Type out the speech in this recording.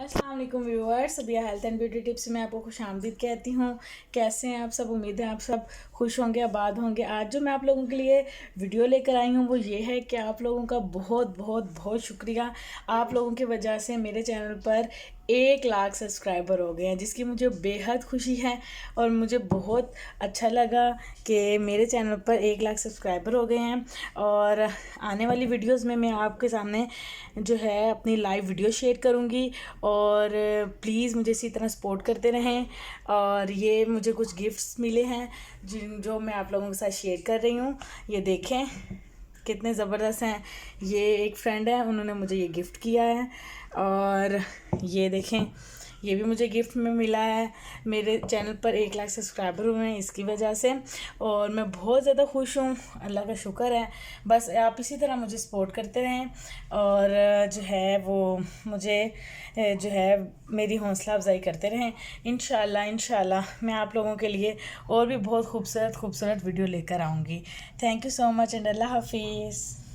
अस्सलाम वालेकुम viewers, Sabiya health and beauty tips में आपको खुशामदीद कहती हूँ। कैसे हैं आप सब? उम्मीद है आप सब खुश होंगे, आबाद होंगे। आज जो मैं आप लोगों के लिए वीडियो लेकर आई हूँ वो ये है कि आप लोगों का बहुत बहुत बहुत शुक्रिया। आप लोगों की वजह से मेरे चैनल पर 1 लाख सब्सक्राइबर हो गए हैं, जिसकी मुझे बेहद खुशी है। और मुझे बहुत अच्छा लगा कि मेरे चैनल पर 1 लाख सब्सक्राइबर हो गए हैं। और आने वाली वीडियोस में मैं आपके सामने जो है अपनी लाइव वीडियो शेयर करूँगी। और प्लीज़ मुझे इसी तरह सपोर्ट करते रहें। और ये मुझे कुछ गिफ्ट्स मिले हैं जो मैं आप लोगों के साथ शेयर कर रही हूँ। ये देखें कितने ज़बरदस्त हैं। ये एक फ्रेंड है, उन्होंने मुझे ये गिफ्ट किया है। और ये देखें, ये भी मुझे गिफ्ट में मिला है। मेरे चैनल पर 1 लाख सब्सक्राइबर हुए हैं इसकी वजह से, और मैं बहुत ज़्यादा खुश हूँ। अल्लाह का शुक्र है। बस आप इसी तरह मुझे सपोर्ट करते रहें और जो है वो मुझे जो है मेरी हौसला अफजाई करते रहें। इंशाल्लाह मैं आप लोगों के लिए और भी बहुत खूबसूरत वीडियो लेकर आऊँगी। Thank you so much and अल्लाह हाफिज़।